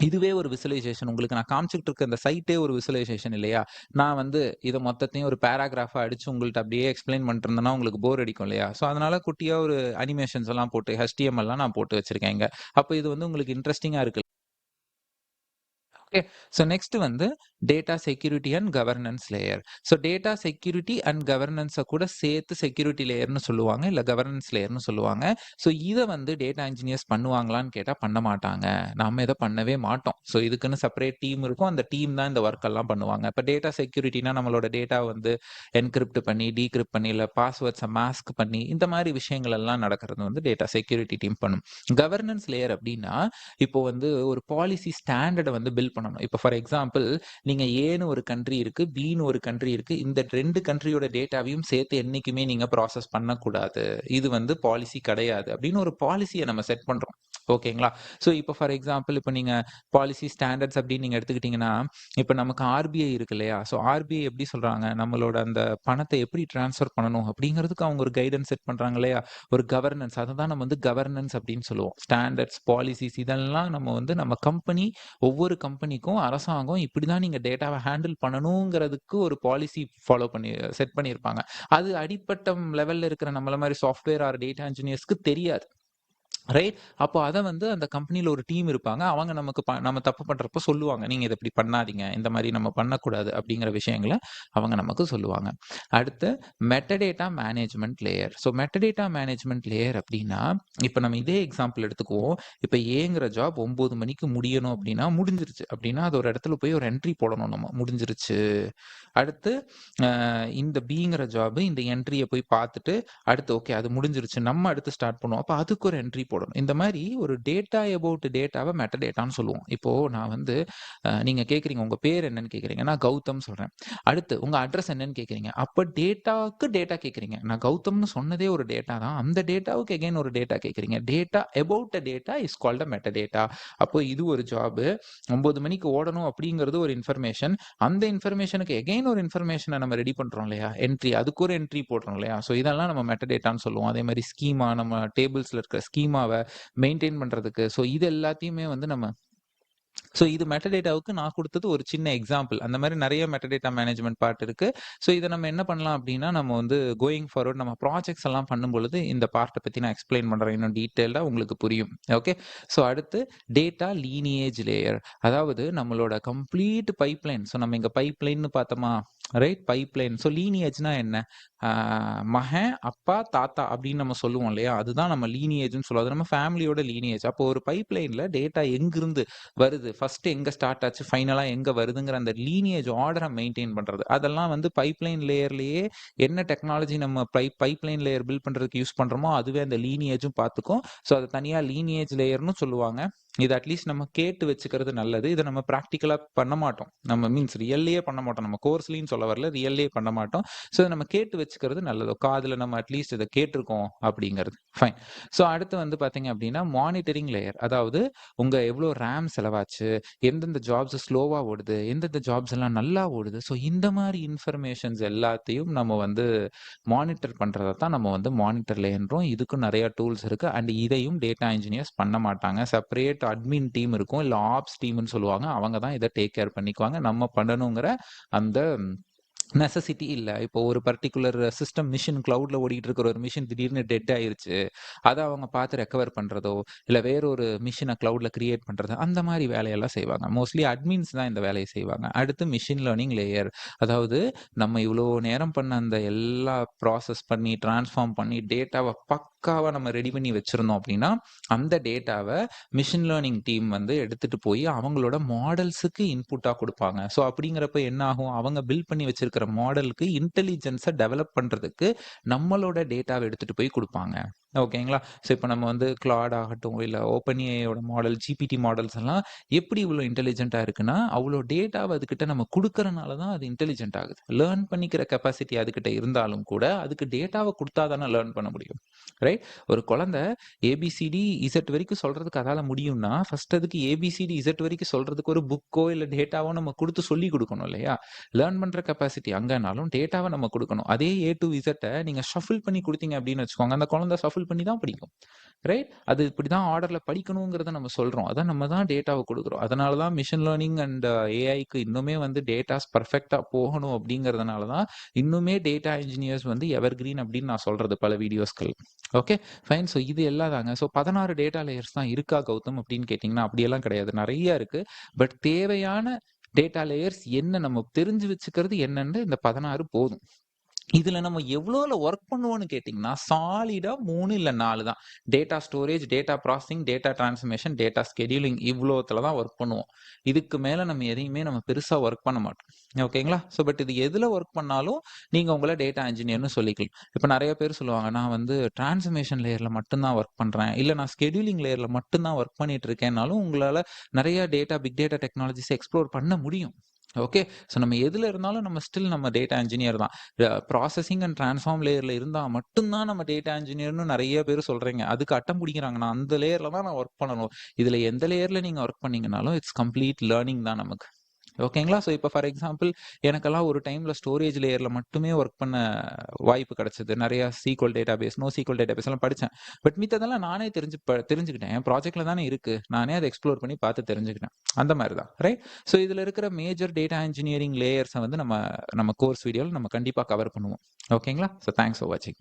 A: இதுவே ஒரு விசுவலைசேஷன். உங்களுக்கு நான் காமிச்சிட்டு இருக்க இந்த சைட்டே ஒரு விசுவலைசேஷன் இல்லையா? நான் வந்து இதை மொத்தத்தையும் ஒரு பேராகிராஃபா அடிச்சு உங்கள்ட்ட அப்படியே எக்ஸ்பிளைன் பண்ணிட்டு இருந்தேன்னா உங்களுக்கு போர் அடிக்கும் இல்லையா? ஸோ அதனால குட்டியா ஒரு அனிமேஷன்ஸ் எல்லாம் போட்டு HTML எல்லாம் நான் போட்டு வச்சிருக்கேன் இங்க. அப்போ இது வந்து உங்களுக்கு இன்ட்ரெஸ்டிங்கா இருக்கு. ஓகே, ஸோ நெக்ஸ்ட் வந்து data security and governance layer. So data security and கவர்னன்ஸை கூட சேர்த்து செக்யூரிட்டி லேயர்னு சொல்லுவாங்க, இல்லை கவர்னன்ஸ் லேயர்னு சொல்லுவாங்க. ஸோ இதை வந்து டேட்டா இன்ஜினியர்ஸ் பண்ணுவாங்களான்னு கேட்டால் பண்ண மாட்டாங்க. நம்ம இதை பண்ணவே மாட்டோம். ஸோ இதுக்குன்னு செப்பரேட் டீம் இருக்கும். அந்த டீம் தான் இந்த ஒர்க் எல்லாம் பண்ணுவாங்க. இப்போ டேட்டா செக்யூரிட்டினா நம்மளோட டேட்டா வந்து என்கிரிப்ட் பண்ணி, டீக்ரிப்ட் பண்ணி, இல்லை பாஸ்வேர்ட்ஸை மாஸ்க் பண்ணி, இந்த மாதிரி விஷயங்கள் எல்லாம் நடக்கிறது வந்து டேட்டா செக்யூரிட்டி டீம் பண்ணும். கவர்னன்ஸ் லேயர் அப்படின்னா, இப்போ வந்து ஒரு பாலிசி ஸ்டாண்டர்டை வந்து பில்ட் பண்ணணும். இப்போ ஃபார் எக்ஸாம்பிள், நீங்க ஏன்னு ஒரு கண்ட்ரி இருக்கு, பின்னு ஒரு கண்ட்ரி இருக்கு. இந்த 2 கண்ட்ரியோட டேட்டாவையும் சேர்த்து என்னைக்குமே நீங்க ப்ராசஸ் பண்ணக்கூடாது, இது வந்து பாலிசி கிடையாது அப்படின்னு ஒரு பாலிசியை நம்ம செட் பண்றோம். ஓகேங்களா? ஸோ இப்போ ஃபார் எக்ஸாம்பிள், இப்போ நீங்க பாலிசி ஸ்டாண்டர்ட்ஸ் அப்படின்னு நீங்க எடுத்துக்கிட்டீங்கன்னா, இப்போ நமக்கு RBI இருக்கு இல்லையா? ஸோ RBI எப்படி சொல்றாங்க, நம்மளோட அந்த பணத்தை எப்படி டிரான்ஸ்ஃபர் பண்ணணும் அப்படிங்கிறதுக்கு அவங்க ஒரு கைடன்ஸ் செட் பண்றாங்க இல்லையா? ஒரு கவர்னன்ஸ். அதை தான் நம்ம வந்து கவர்னன்ஸ் அப்படின்னு சொல்லுவோம். ஸ்டாண்டர்ட்ஸ், பாலிசிஸ் இதெல்லாம் நம்ம வந்து நம்ம கம்பெனி, ஒவ்வொரு கம்பெனிக்கும் அரசாங்கம் இப்படிதான் நீங்க டேட்டாவை ஹேண்டில் பண்ணணுங்கிறதுக்கு ஒரு பாலிசி ஃபாலோ பண்ணி செட் பண்ணியிருப்பாங்க. அது அடிப்பட்ட லெவல்ல இருக்கிற நம்மள மாதிரி சாஃப்ட்வேர் ஆர் டேட்டா இன்ஜினியர்ஸ்க்கு தெரியாது. ரைட். அப்போ அத வந்து அந்த கம்பெனில ஒரு டீம் இருப்பாங்க. அவங்க நமக்கு நம்ம தப்பு பண்றப்போ சொல்லுவாங்க. நீங்க இத இப்படி பண்ணாதீங்க. இந்த மாரி நம்ம பண்ணக்கூடாது அப்படிங்கிற விஷயங்கள அவங்க நமக்கு சொல்லுவாங்க. அடுத்து metadata management layer. So metadata management layer அப்படின்னா, இப்ப நம்ம இதே எக்ஸாம்பிள் எடுத்துக்குவோம். இப்ப ஏங்கிற ஜாப் 9 மணிக்கு முடியணும் அப்படின்னா, முடிஞ்சிருச்சு அப்படின்னா, அது ஒரு இடத்துல போய் ஒரு என்ட்ரி போடணும் நம்ம. முடிஞ்சிருச்சு. அடுத்து இந்த பிங்கிற ஜாப் இந்த என்ட்ரிய போய் பார்த்துட்டு, அடுத்து ஓகே அது முடிஞ்சிருச்சு. நம்ம அடுத்து ஸ்டார்ட் பண்ணுவோம். அப்ப அதுக்கு ஒரு என்ட்ரி போடணும். இந்த மாரி ஒரு டேட்டா அபௌட் டேட்டாவ மெட்டடேட்டான்னு சொல்லுவோம். இப்போ நான் வந்து நீங்க கேட்குறீங்க, உங்க பேர் என்னன்னு கேட்குறீங்க. நான் கௌதம் சொல்றேன். அடுத்து உங்க அட்ரஸ் என்னன்னு கேட்குறீங்க. அப்ப டேட்டாவுக்கு டேட்டா கேட்குறீங்க. நான் கௌதம்னு சொன்னதே ஒரு டேட்டா தான். அந்த டேட்டாவுக்கு அகைன் ஒரு டேட்டா கேட்குறீங்க. Data about a data is called a metadata. அப்போ இது ஒரு ஜாப் 9 மணிக்கு ஓடணும் அப்படிங்கிறது ஒரு இன்ஃபர்மேஷன். அந்த இன்ஃபர்மேஷனுக்கு எகைன் ஒரு இன்ஃபர்மேஷனை நம்ம ரெடி பண்றோம் இல்லையா, என்ட்ரி, அதுக்கு ஒரு என்ட்ரி போடுறோம் இல்லையா. ஸோ இதெல்லாம் நம்ம மெட்டடேட்டான்னு சொல்லுவோம். அதே மாதிரி ஸ்கீமா, நம்ம டேபிள்ஸ்ல இருக்கிற ஸ்கீமாவை மெயின்டைன் பண்றதுக்கு, ஸோ இது எல்லாத்தையுமே வந்து நம்ம ஸோ இது மெட்டடேட்டாவுக்கு நான் கொடுத்தது ஒரு சின்ன எக்ஸாம்பிள். அந்த மாதிரி நிறைய மெட்டடேட்டா மேனேஜ்மெண்ட் பார்ட் இருக்கு. ஸோ இதை நம்ம என்ன பண்ணலாம் அப்படின்னா, நம்ம வந்து கோயிங் ஃபார்வர்ட் நம்ம ப்ராஜெக்ட்ஸ் எல்லாம் பண்ணும்பொழுது இந்த பார்ட்டை பற்றி நான் எக்ஸ்பிளைன் பண்ணுறேன். இன்னும் டீட்டெயிலாக உங்களுக்கு புரியும். ஓகே. ஸோ அடுத்து டேட்டா லீனியேஜ் லேயர். அதாவது நம்மளோட கம்ப்ளீட் பைப்லைன். ஸோ நம்ம இங்கே பைப்லைன்னு பார்த்தோமா, ரைட், பைப்லைன். ஸோ லீனியேஜ்னா என்ன? மகன், அப்பா, தாத்தா அப்படின்னு நம்ம சொல்லுவோம் இல்லையா, அதுதான் நம்ம லீனியேஜ்னு சொல்லுவோம். அது நம்ம ஃபேமிலியோட லீனியேஜ். அப்போ ஒரு பைப்லைனில் டேட்டா எங்கிருந்து வருது, ஃபர்ஸ்ட் எங்க ஸ்டார்ட் ஆச்சு, ஃபைனலா எங்க வருதுங்கிற அந்த லீனியேஜ் ஆர்டரை மெயின்டைன் பண்றது, அதெல்லாம் வந்து பைப்லைன் லேயர்லயே என்ன டெக்னாலஜி நம்ம பைப்லைன் லேயர் பில்ட் பண்றதுக்கு யூஸ் பண்றோமோ அதுவே அந்த லீனியேஜும் பார்த்துக்கும். ஸோ அதை தனியா லீனியேஜ் லேயர்னு சொல்லுவாங்க. இது அட்லீஸ்ட் நம்ம கேட்டு வச்சுக்கிறது நல்லது. இதை நம்ம ப்ராக்டிக்கலா பண்ண மாட்டோம். நம்ம மீன்ஸ் ரியல்லையே பண்ண மாட்டோம். நம்ம கோர்ஸ்லயும் சொல்ல வரல, ரியல்லையே பண்ண மாட்டோம். ஸோ நம்ம கேட்டு வச்சுக்கிறது நல்லது. காதுல நம்ம அட்லீஸ்ட் இதை கேட்டிருக்கோம் அப்படிங்கிறது ஃபைன். ஸோ அடுத்து வந்து பாத்தீங்க அப்படின்னா மானிட்டரிங் லேயர். அதாவது உங்க எவ்வளோ ரேம் செலவாச்சு, எந்தெந்த ஜாப்ஸ் ஸ்லோவா ஓடுது, எந்தெந்த ஜாப்ஸ் எல்லாம் நல்லா ஓடுது. ஸோ இந்த மாதிரி இன்ஃபர்மேஷன்ஸ் எல்லாத்தையும் நம்ம வந்து மானிட்டர் பண்றதை தான் நம்ம வந்து மானிட்டர் லேயர்ன்றோம். இதுக்கும் நிறைய டூல்ஸ் இருக்கு. அண்ட் இதையும் டேட்டா இன்ஜினியர்ஸ் பண்ண மாட்டாங்க. செப்பரேட் அட்மின் டீம் இருக்கும், இல்லை ஆப்ஸ் டீம்னு சொல்லுவாங்க. அவங்க தான் இதை டேக் கேர் பண்ணிக்குவாங்க. நம்ம பண்ணணுங்கிற அந்த நெசசிட்டி இல்ல. இப்போ ஒரு பர்ட்டிகுலர் சிஸ்டம் மிஷின் கிளவுட்ல ஓடிட்டு இருக்கிற ஒரு மிஷின் திடீர்னு டெட் ஆயிருச்சு. அதை அவங்க பார்த்து ரெக்கவர் பண்றதோ, இல்ல வேற ஒரு மிஷினை கிளவுட்ல கிரியேட் பண்றது, அந்த மாதிரி வேலையெல்லாம் செய்வாங்க. மோஸ்ட்லி அட்மின்ஸ் தான் இந்த வேலையை செய்வாங்க. அடுத்து மிஷின் லேர்னிங் லேயர். அதாவது நம்ம இவ்வளோ நேரம் பண்ண அந்த எல்லா ப்ராசஸ் பண்ணி டிரான்ஸ்ஃபார்ம் பண்ணி டேட்டாவை பக்காவா நம்ம ரெடி பண்ணி வச்சிருந்தோம் அப்படின்னா, அந்த டேட்டாவை மிஷின் லேர்னிங் டீம் வந்து எடுத்துட்டு போய் அவங்களோட மாடல்ஸுக்கு இன்புட்டா கொடுப்பாங்க. ஸோ அப்படிங்கிறப்ப என்ன ஆகும், அவங்க பில்ட் பண்ணி வச்சிருக்கிற மாடலுக்கு இன்டெலிஜென்ஸை டெவலப் பண்றதுக்கு நம்மளோட டேட்டாவை எடுத்துட்டு போய் கொடுப்பாங்க. ஓகேங்களா. ஸோ இப்போ நம்ம வந்து கிளாட் ஆகட்டும், இல்லை ஓப்பன் ஏஐயோட மாடல், ஜிபிடி மாடல்ஸ் எல்லாம் எப்படி இவ்வளோ இன்டெலிஜென்ட்டாக இருக்குன்னா, அவ்வளோ டேட்டாவை அதுக்கிட்ட நம்ம கொடுக்கறனால தான் அது இன்டெலிஜென்ட் ஆகுது. லேர்ன் பண்ணிக்கிற கெப்பாசிட்டி அதுக்கிட்ட இருந்தாலும் கூட அதுக்கு டேட்டாவை கொடுத்தா தானே லேர்ன் பண்ண முடியும். ரைட். ஒரு குழந்தை ஏபிசிடி இசட் வரைக்கும் சொல்றதுக்கு அதால முடியும்னா, ஃபர்ஸ்ட் அதுக்கு ஏபிசிடி இசட் வரைக்கும் சொல்றதுக்கு ஒரு புக்கோ இல்லை டேட்டாவோ நம்ம கொடுத்து சொல்லி கொடுக்கணும் இல்லையா. லேர்ன் பண்ற கெப்பாசிட்டி அங்கனாலும் டேட்டாவை நம்ம கொடுக்கணும். அதே ஏ டு இசட்டை நீங்க ஷஃபிள் பண்ணி கொடுத்தீங்க அப்படின்னு வச்சுக்கோங்க, அந்த குழந்தை ஷஃபிள் பண்ணி தான் படிக்கும். ரைட். அது இப்படிதான் ஆர்டர்ல படிக்கணுங்கிறத நம்ம சொல்றோம். அதான் நம்ம தான் டேட்டாவை கொடுக்குறோம். அதனால தான் மிஷின் லேர்னிங் அண்ட் ஏஐக்கு இன்னுமே வந்து டேட்டாஸ் பர்ஃபெக்டா போகணும் அப்படிங்கிறதுனால தான் இன்னுமே டேட்டா இன்ஜினியர்ஸ் வந்து எவர் கிரீன் அப்படின்னு நான் சொல்றது பல வீடியோஸ்கள். Okay fine. ஸோ இது எல்லாம் தாங்க. ஸோ 16 டேட்டா லேயர்ஸ் தான் இருக்கா கௌதம் அப்படின்னு கேட்டிங்கன்னா, அப்படியெல்லாம் கிடையாது, நிறைய இருக்கு. பட் தேவையான டேட்டா லேயர்ஸ் என்ன நம்ம தெரிஞ்சு வச்சுக்கிறது என்னன்னு இந்த 16 போதும். இதுல நம்ம எவ்வளோல ஒர்க் பண்ணுவோம்னு கேட்டிங்கன்னா, சாலிடா 3 இல்ல 4 தான். Data storage, data processing, data transformation, data scheduling, இவ்வளோத்துல தான் ஒர்க் பண்ணுவோம். இதுக்கு மேல நம்ம எதையுமே நம்ம பெருசா ஒர்க் பண்ண மாட்டோம். ஓகேங்களா. ஸோ பட் இது எதுல ஒர்க் பண்ணாலும் நீங்க உங்களை டேட்டா இன்ஜினியர்னு சொல்லிக்கலாம். இப்போ நிறைய பேர் சொல்லுவாங்க, நான் வந்து டிரான்ஸ்ஃபர்மேஷன் லேயர்ல மட்டும்தான் ஒர்க் பண்றேன், இல்ல நான் ஸ்கெடியூலிங் லேயர்ல மட்டும்தான் ஒர்க் பண்ணிட்டு இருக்கேன்னாலும் உங்களால நிறைய பிக் டேட்டா டெக்னாலஜிஸ் எக்ஸ்ப்ளோர் பண்ண முடியும். ஓகே. ஸோ நம்ம எதுல இருந்தாலும் நம்ம ஸ்டில் நம்ம டேட்டா இன்ஜினியர் தான். ப்ராசஸிங் அண்ட் டிரான்ஸ்ஃபார்ம் லேயர்ல இருந்தா மட்டும்தான் நம்ம டேட்டா இன்ஜினியர்னு நிறைய பேர் சொல்றீங்க. அதுக்கு அட்டம் பிடிக்கிறாங்க, நான் அந்த லேயர்ல தான் நான் ஒர்க் பண்ணணும். இதுல எந்த லேயர்ல நீங்க ஒர்க் பண்ணீங்கனாலும் இட்ஸ் கம்ப்ளீட் லேர்னிங் தான் நமக்கு. ஓகேங்களா. ஸோ இப்போ ஃபார் எக்ஸாம்பிள் எனக்கெல்லாம் ஒரு டைம்ல ஸ்டோரேஜ் லேயர்ல மட்டுமே ஒர்க் பண்ண வாய்ப்பு கிடைச்சது. நிறைய sequel database, no sequel database எல்லாம் படித்தேன். பட் மித்ததெல்லாம் நானே தெரிஞ்சுக்கிட்டேன். என் ப்ராஜெக்ட்ல தானே இருக்கு, நானே அதை எக்ஸ்ப்ளோர் பண்ணி பார்த்து தெரிஞ்சுக்கிட்டேன். அந்த மாதிரி தான். ரைட். ஸோ இதுல இருக்கிற மேஜர் டேட்டா இன்ஜினியரிங் லேயர்ஸை வந்து நம்ம கோர்ஸ் வீடியோவில் நம்ம கண்டிப்பாக கவர் பண்ணுவோம். ஓகேங்களா. ஸோ தேங்க்ஸ் ஃபார் வாட்சிங்.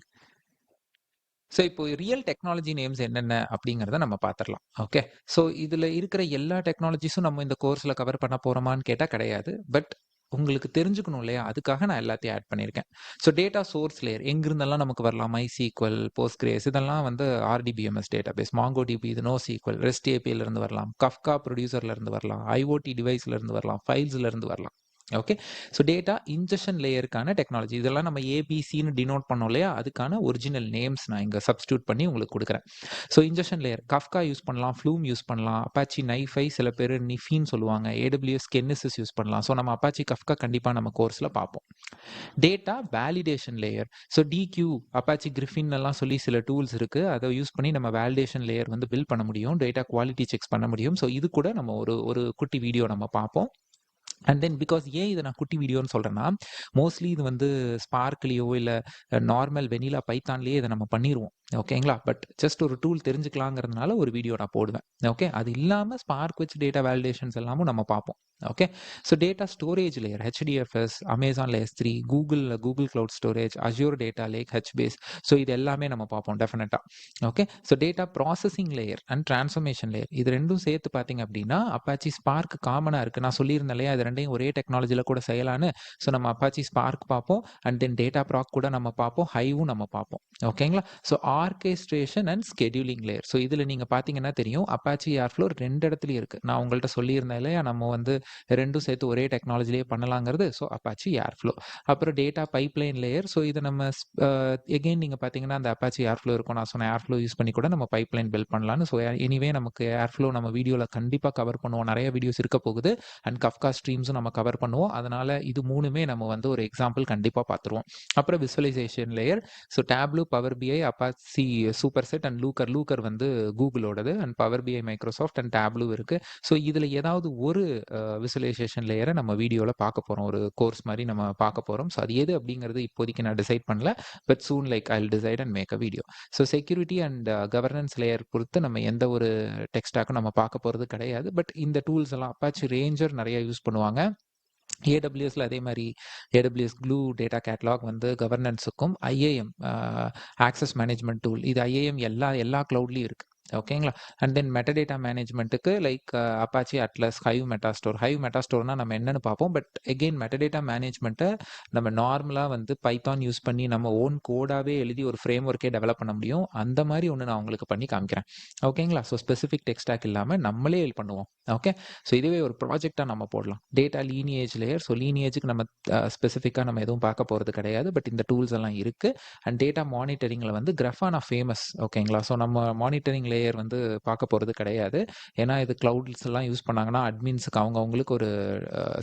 A: ஸோ இப்போ ரியல் டெக்னாலஜி நேம்ஸ் என்னென்ன அப்படிங்கிறத நம்ம பார்த்துடலாம். ஓகே. ஸோ இதில் இருக்கிற எல்லா டெக்னாலஜிஸும் நம்ம இந்த கோர்ஸில் கவர் பண்ண போகிறோமான்னு கேட்டால் கிடையாது. பட் உங்களுக்கு தெரிஞ்சுக்கணும் இல்லையா, அதுக்காக நான் எல்லாத்தையும் ஆட் பண்ணியிருக்கேன். ஸோ டேட்டா சோர்ஸ் லேயர் எங்கிருந்தெல்லாம் நமக்கு வரலாம், MySQL, Postgres இதெல்லாம் வந்து RDBMS டேட்டா பேஸ், MongoDB இது NoSQL, REST APIலேருந்து வரலாம், Kafka ப்ரொடியூசர்லேருந்து வரலாம், IoT டிவைஸ்லேருந்து வரலாம், ஃபைல்ஸ்லேருந்து வரலாம். ஓகே. ஸோ டேட்டா இன்ஜெக்ஷன் லேயருக்கான டெக்னாலஜி இதெல்லாம் நம்ம ஏபிசின்னு டினோட் பண்ணோம் இல்லையா, அதுக்கான ஒரிஜினல் நேம்ஸ் நான் இங்கே சப்ஸ்டியூட் பண்ணி உங்களுக்கு கொடுக்குறேன். ஸோ இன்ஜெக்ஷன் லேயர் கஃப்கா யூஸ் பண்ணலாம், ஃப்ளூம் யூஸ் பண்ணலாம், அப்பாச்சி நைஃபை சில பேர் நிஃபின்னு சொல்லுவாங்க, AWS கென்னிசஸ் யூஸ் பண்ணலாம். ஸோ நம்ம அப்பாச்சி கஃப்கா கண்டிப்பாக நம்ம கோர்ஸில் பார்ப்போம். Data validation layer, so DQ Apache Griffin எல்லாம் சொல்லி சில டூல்ஸ் இருக்குது, அதை யூஸ் பண்ணி நம்ம வேலிடேஷன் லேயர் வந்து பில்ட் பண்ண முடியும், டேட்டா குவாலிட்டி செக்ஸ் பண்ண முடியும். ஸோ இது கூட நம்ம ஒரு குட்டி வீடியோ நம்ம பார்ப்போம். அண்ட் தென் பிகாஸ் ஏன் இதை நான் குட்டி வீடியோன்னு சொல்கிறேன்னா, மோஸ்ட்லி இது வந்து ஸ்பார்க்லேயோ இல்லை நார்மல் வெனிலா பைத்தான்லேயே இதை நம்ம பண்ணிடுவோம். ஓகேங்களா. பட் ஜஸ்ட் ஒரு டூல் தெரிஞ்சுக்கலாங்கிறதுனால ஒரு வீடியோ நான் போடுவேன். ஓகே. அது இல்லாமல் ஸ்பார்க் வச்சு டேட்டா வேலிடேஷன்ஸ் எல்லாமும் நம்ம பார்ப்போம். Okay. So data storage layer HDFS, Amazon S3, Google cloud storage, assure data lakh, HBase. So இது எல்லாமே நம்ம பார்ப்போம் டெஃபினட்டாக. Okay. So data processing layer and transformation layer இது ரெண்டும் சேர்த்து பார்த்தீங்க அப்படின்னா அப்பாச்சி ஸ்பார்க் காமனாக இருக்குது. நான் சொல்லியிருந்தேன் இல்லையா, இது ரெண்டையும் ஒரே டெக்னாலஜியில் கூட செய்யலான்னு. ஸோ நம்ம அப்பாச்சி ஸ்பார்க் பார்ப்போம், அண்ட் தென் டேட்டா ப்ராக் கூட நம்ம பார்ப்போம், ஹைவும் நம்ம பார்ப்போம். ஓகேங்களா. So orchestration and scheduling layer. So இதில் நீங்கள் பார்த்தீங்கன்னா தெரியும் அப்பாச்சி ஏர்ஃப்ளோ ரெண்டு இடத்துலையும் இருக்குது. நான் உங்கள்கிட்ட சொல்லியிருந்தேன் இல்லையா, நம்ம வந்து ரெண்டும் சேர்த்து ஒரே டெக்னாலஜிலேயே பண்ணலாங்கிறது. So Apache Airflow. அப்புறம் டேட்டா பைப்லைன் லேயர். ஸோ இதை நம்ம எகெயின் நீங்கள் பார்த்தீங்கன்னா அந்த அப்பாச்சி ஏர்ஃப்ளோ இருக்கும், நான் சொன்ன ஏர்ஃப்ளோ யூஸ் பண்ணி கூட நம்ம பைப்லைன் பில்ட் பண்ணலான்னு. ஸோ எனிவே நமக்கு ஏர்ஃப்ளோ நம்ம வீடியோவில் கண்டிப்பாக கவர் பண்ணுவோம், நிறைய வீடியோஸ் இருக்க போகுது. அண்ட் கஃப்கா ஸ்ட்ரீம்ஸும் நம்ம கவர் பண்ணுவோம். அதனால் இது மூணுமே நம்ம வந்து ஒரு எக்ஸாம்பிள் கண்டிப்பாக பார்த்துருவோம். அப்புறம் visualisation layer. So Tableau, Power BI, Apache Superset and Looker வந்து கூகுளோடது, and Power BI Microsoft, and Tableau இருக்குது. ஸோ இதில் ஏதாவது ஒரு விசுவலைசேஷன் லேயரை நம்ம வீடியோவில் பார்க்க போகிறோம், ஒரு கோர்ஸ் மாதிரி நம்ம பார்க்க போகிறோம். ஸோ அது எது அப்படிங்கிறது இப்போதைக்கு நான் டிசைட் பண்ணல, but soon like I will decide and make a video. So security and governance layer பொறுத்து நம்ம எந்த ஒரு டெக்ஸ்டாக்கும் நம்ம பார்க்க போகிறது கிடையாது. பட் இந்த டூல்ஸ் எல்லாம் அப்பாச்சி ரேஞ்சர் நிறைய யூஸ் பண்ணுவாங்க. AWSல அதே மாதிரி AWS Glue டேட்டா கேட்டலாக் வந்து கவர்னன்ஸுக்கும், IAM ஆக்சஸ் மேனேஜ்மெண்ட் டூல், இது IAM எல்லா க்ளவுட்லேயும் இருக்குது. ஓகேங்களா. அண்ட் தென் மெட்டடேட்டா மேனேஜ்மெண்ட்டுக்கு லைக் அப்பாச்சி அட்லஸ், ஹைவ் மெட்டாஸ்டோர்னா நம்ம என்னன்னு பார்ப்போம். பட் எகெயின் மெட்டடேட்டா மேனேஜ்மெண்ட்டை நம்ம நார்மலாக வந்து பைத்தான் யூஸ் பண்ணி நம்ம ஓன் கோடாகவே எழுதி ஒரு ஃப்ரேம் ஒர்க்கே டெவலப் பண்ண முடியும். அந்த மாதிரி ஒன்று நான் உங்களுக்கு பண்ணி காமிக்கிறேன். ஓகேங்களா. ஸோ ஸ்பெசிஃபிக் டெக்ஸ்டாக் இல்லாமல் நம்மளே பண்ணுவோம். ஓகே. ஸோ இதுவே ஒரு ப்ராஜெக்டாக நம்ம போடலாம். Data lineage layer. ஸோ லீனியேஜுக்கு நம்ம ஸ்பெசிஃபிக்காக நம்ம எதுவும் பார்க்க போகிறது கிடையாது, பட் இந்த டூல்ஸ் எல்லாம் இருக்குது. அண்ட் டேட்டா மானிட்டரிங்கில் வந்து கிராஃபானா ஃபேமஸ். ஓகேங்களா. ஸோ நம்ம மானிட்டரிங் லேயர் வந்து பார்க்க போகிறது கிடையாது. ஏன்னா இது கிளவுட்ஸ் எல்லாம் யூஸ் பண்ணாங்கன்னா அட்மின்ஸுக்கு அவங்களுக்கு ஒரு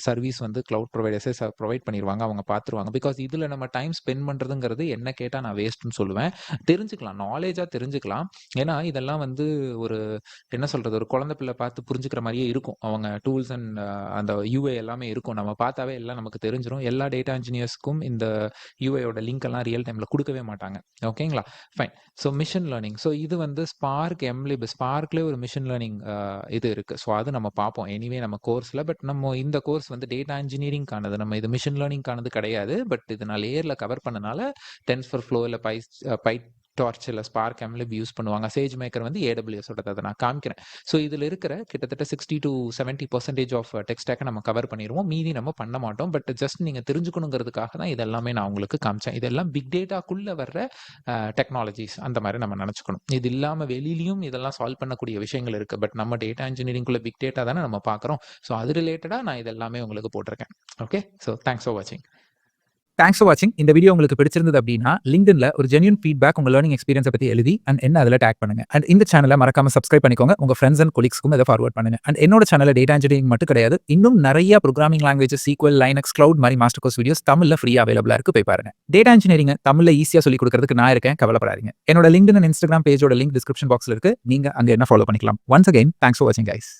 A: சர்வீஸ் வந்து கிளவுட் ப்ரொவைடர்ஸே ப்ரொவைட் பண்ணிடுவாங்க, அவங்க பார்த்துருவாங்க. பிகாஸ் இதில் நம்ம டைம் ஸ்பெண்ட் பண்ணுறதுங்கிறது என்ன கேட்டால் நான் வேஸ்ட்டுன்னு சொல்லுவேன். தெரிஞ்சுக்கலாம், நாலேஜாக தெரிஞ்சுக்கலாம். ஏன்னா இதெல்லாம் வந்து ஒரு என்ன சொல்கிறது, ஒரு குழந்தை பிள்ளை பார்த்து புரிஞ்சுக்கிற மாதிரியே இருக்கும். அவங்க டூல்ஸ் அண்ட் அந்த யூஏ எல்லாமே இருக்கும், நம்ம பார்த்தாவே எல்லாம் நமக்கு தெரிஞ்சிடும். எல்லா டேட்டா இன்ஜினியர்ஸ்க்கும் இந்த யூஏயோட லிங்க் எல்லாம் ரியல் டைமில் கொடுக்கவே மாட்டாங்க. ஓகேங்களா. Fine. So machine learning. So இது வந்து ஸ்பார்க்லேயே ஒரு மிஷின் லேர்னிங் இது இருக்குது. ஸோ அது நம்ம பார்ப்போம் எனிவே நம்ம கோர்ஸில். பட் நம்ம இந்த கோர்ஸ் வந்து டேட்டா இன்ஜினியரிங்கானது, நம்ம இது மிஷின் லேர்னிங்கானது கிடையாது. பட் இது நான் லேயரில் கவர் பண்ணனால டென்ஸ்ஃபர்ஃப்ளோ இல்லை டார்ச் இல்லை ஸ்பார்க் MLib யூஸ் பண்ணுவாங்க. சேஜ் மேக்கர் வந்து AWS ஓடது, அதை நான் காமிக்கிறேன். ஸோ இதில் இருக்கிற கிட்டத்தட்ட 60 to 70% ஆஃப் டெக்ஸ்டாக்கை நம்ம கவர் பண்ணிடுவோம், மீதி நம்ம பண்ண மாட்டோம். பட் ஜஸ்ட் நீங்கள் தெரிஞ்சுக்கணுங்கிறதுக்காக தான் இதெல்லாமே நான் உங்களுக்கு காமிச்சேன். இதெல்லாம் பிக் டேட்டாக்குள்ளே வர்ற டெக்னாலஜிஸ் அந்த மாதிரி நம்ம நினச்சிக்கணும். இது இல்லாமல் வெளியிலையும் இதெல்லாம் சால்வ் பண்ணக்கூடிய விஷயங்கள் இருக்குது. பட் நம்ம டேட்டா இன்ஜினியரிங்குள்ளே பிக் டேட்டா தானே நம்ம பார்க்குறோம். ஸோ அது ரிலேட்டடாக நான் இதெல்லாமே உங்களுக்கு போட்டிருக்கேன். ஓகே. ஸோ தேங்க்ஸ் ஃபார் வாட்சிங்.
B: தேங்க்ஸ் ஃபார் வாட்சிங். இந்த வீடியோ உங்களுக்கு பிடிச்சிருந்தது அப்படின்னா லிங்க்டின்ல ஒரு ஜென்யூன் ஃபீட்பேக் உங்க லேர்னிங் எக்ஸ்பீரியன்ஸை பத்தி எழுதி அண்ட் என்ன அதில் டேக் பண்ணுங்க. அண்ட் இந்த சேனலை மறக்காம சப்ஸ்கிரைப் பண்ணிக்கோங்க, உங்க ஃப்ரெண்ட்ஸ் அண்ட் கொலீக்ஸ்க்கும் இதை ஃபார்வர்ட் பண்ணுங்க. அண்ட் என்னோட சேனலில் டேட்டா இன்ஜினியரிங் மட்டும் கிடையாது, இன்னும் நிறைய programming language, SQL, Linux, Cloud மாதிரி மாஸ்டர் கோர்ஸ் வீடியோஸ் தமிழ்ல ஃப்ரீயா அவைலபிளா இருக்கு, போய் பாருங்க. டேட்டா இன்ஜினியரிங் தமிழ்ல ஈஸியா சொல்லி கொடுக்கறதுக்கு நான் இருக்கேன், கவலைப்படாதீங்க. என்னோட லிங்க்டின் அண்ட் இன்ஸ்டாகிராம் பேஜோட லிங்க் டிஸ்கிரிப்ஷன் பாக்ஸ்ல இருக்கு, நீங்க அங்க என்ன ஃபாலோ பண்ணிக்கலாம். ஒன்ஸ் அகைன் தேங்க்ஸ் ஃபார் வாட்சிங் கைஸ்.